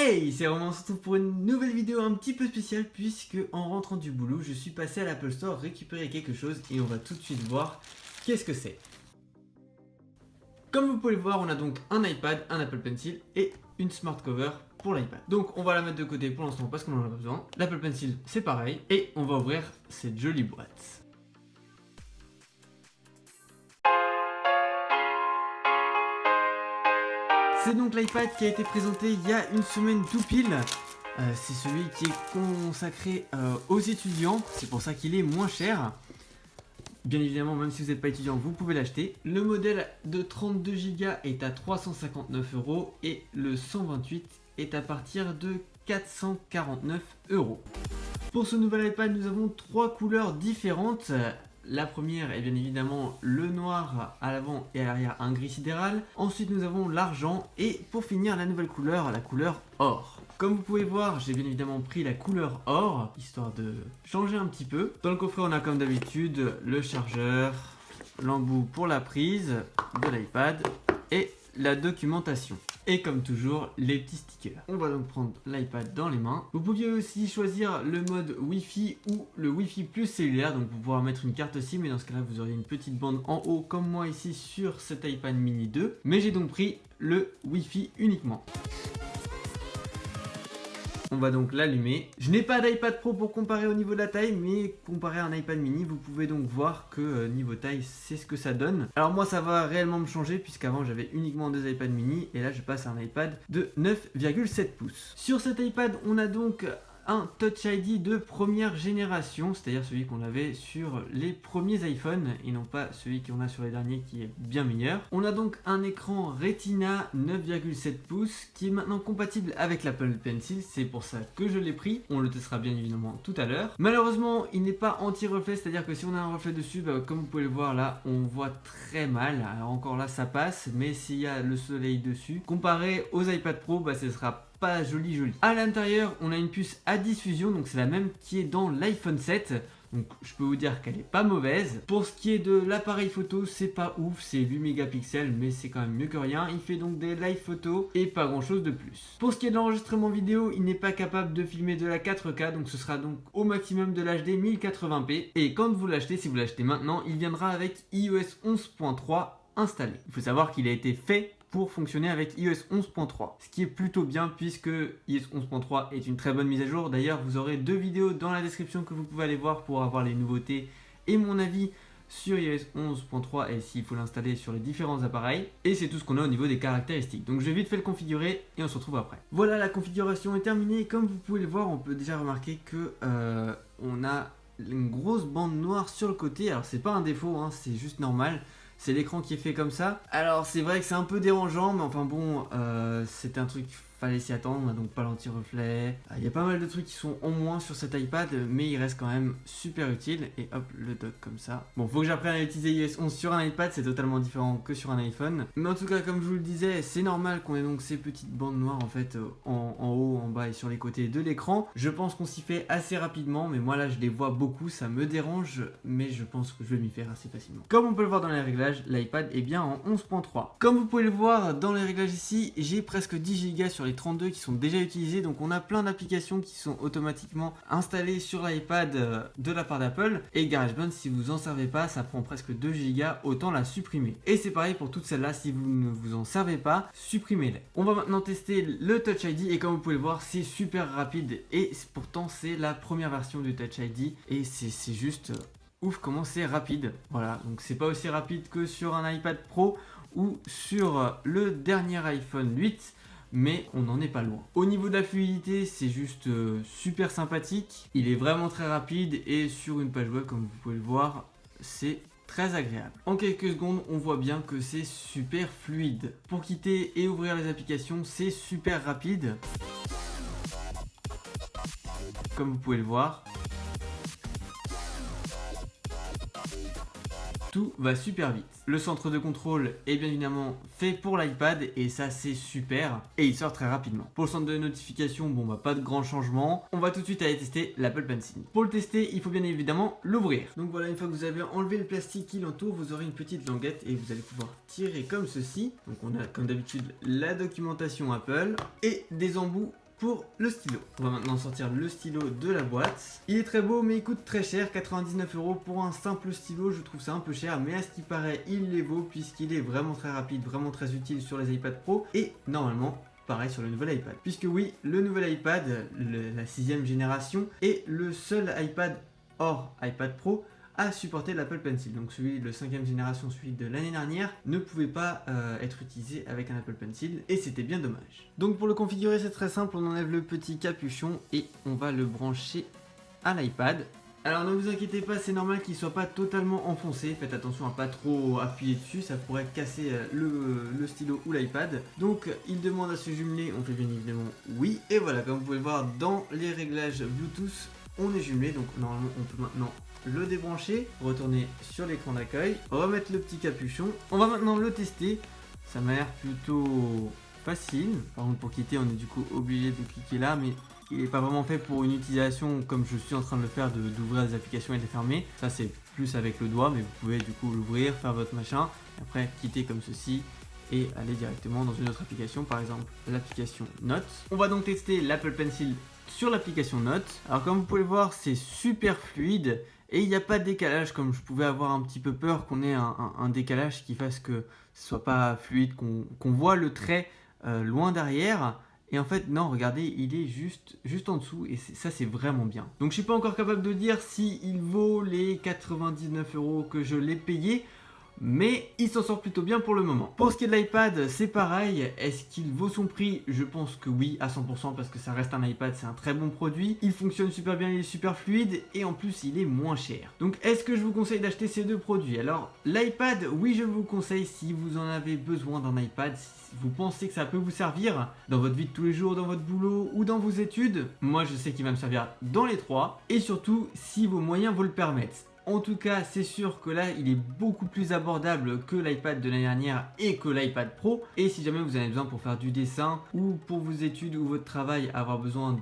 Hey, c'est Romain, on se retrouve pour une nouvelle vidéo un petit peu spéciale puisque en rentrant du boulot, je suis passé à l'Apple Store récupérer quelque chose et on va tout de suite voir qu'est-ce que c'est. Comme vous pouvez le voir, on a donc un iPad, un Apple Pencil et une Smart Cover pour l'iPad. Donc on va la mettre de côté pour l'instant parce qu'on en a besoin. L'Apple Pencil c'est pareil et on va ouvrir cette jolie boîte. C'est donc l'iPad qui a été présenté il y a une semaine tout pile. C'est celui qui est consacré aux étudiants, c'est pour ça qu'il est moins cher. Bien évidemment, même si vous n'êtes pas étudiant, vous pouvez l'acheter. Le modèle de 32 Go est à 359 € et le 128 est à partir de 449 €. Pour ce nouvel iPad, nous avons trois couleurs différentes. La première est bien évidemment le noir à l'avant et à l'arrière, un gris sidéral. Ensuite nous avons l'argent et pour finir la nouvelle couleur, la couleur or. Comme vous pouvez voir, j'ai bien évidemment pris la couleur or, histoire de changer un petit peu. Dans le coffret on a comme d'habitude le chargeur, l'embout pour la prise de l'iPad et la documentation. Et comme toujours, les petits stickers. On va donc prendre l'iPad dans les mains. Vous pouviez aussi choisir le mode Wi-Fi ou le Wi-Fi plus cellulaire. Donc vous pourrez mettre une carte SIM et dans ce cas-là, vous auriez une petite bande en haut comme moi ici sur cet iPad mini 2. Mais j'ai donc pris le Wi-Fi uniquement. On va donc l'allumer. Je n'ai pas d'iPad Pro pour comparer au niveau de la taille, mais comparé à un iPad mini, vous pouvez donc voir que niveau taille, c'est ce que ça donne. Alors moi, ça va réellement me changer, puisqu'avant j'avais uniquement deux iPad mini, et là je passe à un iPad de 9,7 pouces. Sur cet iPad, on a donc un Touch ID de première génération, c'est-à-dire celui qu'on avait sur les premiers iPhones et non pas celui qu'on a sur les derniers qui est bien meilleur. On a donc un écran Retina 9,7 pouces qui est maintenant compatible avec l'Apple Pencil, c'est pour ça que je l'ai pris. On le testera bien évidemment tout à l'heure. Malheureusement, il n'est pas anti-reflet, c'est-à-dire que si on a un reflet dessus, comme vous pouvez le voir là, on voit très mal. Alors encore là, ça passe, mais s'il y a le soleil dessus, comparé aux iPad Pro, ce sera pas joli. À l'intérieur, on a une puce à diffusion, donc c'est la même qui est dans l'iPhone 7. Donc je peux vous dire qu'elle est pas mauvaise. Pour ce qui est de l'appareil photo, c'est pas ouf, c'est 8 mégapixels, mais c'est quand même mieux que rien. Il fait donc des live photos et pas grand chose de plus. Pour ce qui est de l'enregistrement vidéo, il n'est pas capable de filmer de la 4K, donc ce sera donc au maximum de l'HD 1080p. Et quand vous l'achetez, si vous l'achetez maintenant, il viendra avec iOS 11.3 installé. Il faut savoir qu'il a été fait pour fonctionner avec iOS 11.3, ce qui est plutôt bien puisque iOS 11.3 est une très bonne mise à jour. D'ailleurs, vous aurez deux vidéos dans la description que vous pouvez aller voir pour avoir les nouveautés et mon avis sur iOS 11.3 et s'il faut l'installer sur les différents appareils. Et c'est tout ce qu'on a au niveau des caractéristiques. Donc je vais vite fait le configurer et on se retrouve après. Voilà, la configuration est terminée. Comme vous pouvez le voir, on peut déjà remarquer que on a une grosse bande noire sur le côté. Alors c'est pas un défaut, hein, c'est juste normal. C'est l'écran qui est fait comme ça. Alors c'est vrai que c'est un peu dérangeant, mais enfin bon, c'est un truc, fallait s'y attendre. On a donc pas l'anti-reflet. Il y a pas mal de trucs qui sont en moins sur cet iPad, mais il reste quand même super utile. Et hop, le dock comme ça. Bon, faut que j'apprenne à utiliser iOS 11 sur un iPad, c'est totalement différent que sur un iPhone. Mais en tout cas, comme je vous le disais, c'est normal qu'on ait donc ces petites bandes noires en fait en haut, en bas et sur les côtés de l'écran. Je pense qu'on s'y fait assez rapidement, mais moi là je les vois beaucoup, ça me dérange, mais je pense que je vais m'y faire assez facilement. Comme on peut le voir dans les réglages, l'iPad est bien en 11.3. Comme vous pouvez le voir dans les réglages ici, j'ai presque 10 Go sur les 32 qui sont déjà utilisés, donc on a plein d'applications qui sont automatiquement installées sur l'iPad de la part d'Apple. Et GarageBand, si vous en servez pas, ça prend presque 2 Go, autant la supprimer. Et c'est pareil pour toutes celles-là, si vous ne vous en servez pas, supprimez-les. On va maintenant tester le Touch ID et comme vous pouvez le voir, c'est super rapide et pourtant c'est la première version du Touch ID et c'est juste ouf comment c'est rapide. Voilà, donc c'est pas aussi rapide que sur un iPad Pro ou sur le dernier iPhone 8, mais on n'en est pas loin. Au niveau de la fluidité, c'est juste super sympathique. Il est vraiment très rapide et sur une page web, comme vous pouvez le voir, c'est très agréable. En quelques secondes, on voit bien que c'est super fluide. Pour quitter et ouvrir les applications, c'est super rapide. Comme vous pouvez le voir, tout va super vite. Le centre de contrôle est bien évidemment fait pour l'iPad et ça c'est super et il sort très rapidement. Pour le centre de notification, pas de grand changement. On va tout de suite aller tester l'Apple Pencil. Pour le tester, il faut bien évidemment l'ouvrir. Donc voilà, une fois que vous avez enlevé le plastique qui l'entoure, vous aurez une petite languette et vous allez pouvoir tirer comme ceci. Donc on a comme d'habitude la documentation Apple et des embouts pour le stylo. On va maintenant sortir le stylo de la boîte. Il est très beau mais il coûte très cher, 99 € pour un simple stylo. Je trouve ça un peu cher, mais à ce qui paraît il les vaut puisqu'il est vraiment très rapide, vraiment très utile sur les iPad Pro et normalement pareil sur le nouvel iPad. Puisque oui, le nouvel iPad, la 6ème génération, est le seul iPad hors iPad Pro à supporter l'Apple Pencil. Donc celui de 5ème génération, celui de l'année dernière, ne pouvait pas être utilisé avec un Apple Pencil et c'était bien dommage. Donc pour le configurer, c'est très simple, on enlève le petit capuchon et on va le brancher à l'iPad. Alors ne vous inquiétez pas, c'est normal qu'il ne soit pas totalement enfoncé, faites attention à pas trop appuyer dessus, ça pourrait casser le stylo ou l'iPad. Donc il demande à se jumeler, on fait bien évidemment oui, et voilà, comme vous pouvez le voir dans les réglages Bluetooth, on est jumelé, donc normalement on peut maintenant le débrancher, retourner sur l'écran d'accueil, remettre le petit capuchon. On va maintenant le tester, ça m'a l'air plutôt facile. Par contre pour quitter on est du coup obligé de cliquer là, mais il n'est pas vraiment fait pour une utilisation comme je suis en train de le faire, d'ouvrir des applications et de les fermer. Ça c'est plus avec le doigt, mais vous pouvez du coup l'ouvrir, faire votre machin, et après quitter comme ceci et aller directement dans une autre application, par exemple l'application Notes. On va donc tester l'Apple Pencil sur l'application Notes. Alors comme vous pouvez le voir, c'est super fluide et il n'y a pas de décalage, comme je pouvais avoir un petit peu peur qu'on ait un décalage qui fasse que ce soit pas fluide, qu'on voit le trait loin derrière. Et en fait non, regardez, il est juste en dessous et ça c'est vraiment bien. Donc je suis pas encore capable de dire si il vaut les 99 € que je l'ai payé, mais il s'en sort plutôt bien pour le moment. Pour ce qui est de l'iPad, c'est pareil. Est-ce qu'il vaut son prix? Je pense que oui, à 100%, parce que ça reste un iPad, c'est un très bon produit. Il fonctionne super bien, il est super fluide, et en plus, il est moins cher. Donc, est-ce que je vous conseille d'acheter ces deux produits? Alors, l'iPad, oui, je vous conseille si vous en avez besoin d'un iPad, si vous pensez que ça peut vous servir dans votre vie de tous les jours, dans votre boulot ou dans vos études. Moi, je sais qu'il va me servir dans les trois, et surtout, si vos moyens vous le permettent. En tout cas, c'est sûr que là, il est beaucoup plus abordable que l'iPad de l'année dernière et que l'iPad Pro. Et si jamais vous en avez besoin pour faire du dessin ou pour vos études ou votre travail, avoir besoin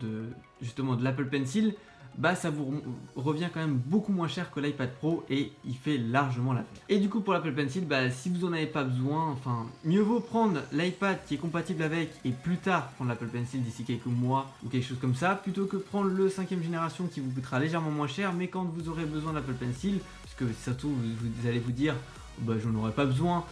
justement de l'Apple Pencil, bah ça vous revient quand même beaucoup moins cher que l'iPad Pro et il fait largement l'affaire. Et du coup pour l'Apple Pencil, bah si vous en avez pas besoin, enfin mieux vaut prendre l'iPad qui est compatible avec et plus tard prendre l'Apple Pencil d'ici quelques mois ou quelque chose comme ça, plutôt que prendre le 5ème génération qui vous coûtera légèrement moins cher, mais quand vous aurez besoin de l'Apple Pencil, parce que surtout vous allez vous dire bah j'en aurais pas besoin.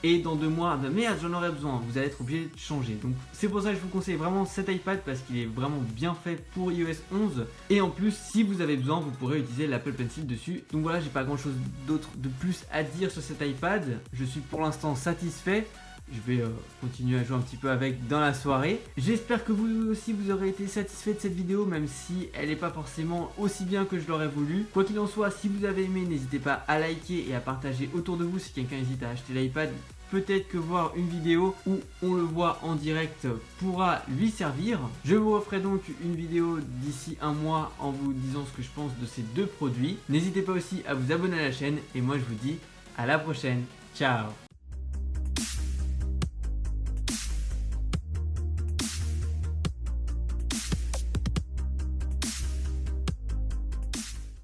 Et dans 2 mois, bah merde, j'en aurais besoin, vous allez être obligé de changer. Donc c'est pour ça que je vous conseille vraiment cet iPad parce qu'il est vraiment bien fait pour iOS 11. Et en plus, si vous avez besoin, vous pourrez utiliser l'Apple Pencil dessus. Donc voilà, j'ai pas grand chose d'autre de plus à dire sur cet iPad. Je suis pour l'instant satisfait. Je vais continuer à jouer un petit peu avec dans la soirée. J'espère que vous aussi vous aurez été satisfait de cette vidéo, même si elle n'est pas forcément aussi bien que je l'aurais voulu. Quoi qu'il en soit, si vous avez aimé, n'hésitez pas à liker et à partager autour de vous si quelqu'un hésite à acheter l'iPad. Peut-être que voir une vidéo où on le voit en direct pourra lui servir. Je vous referai donc une vidéo d'ici un mois en vous disant ce que je pense de ces deux produits. N'hésitez pas aussi à vous abonner à la chaîne et moi je vous dis à la prochaine. Ciao!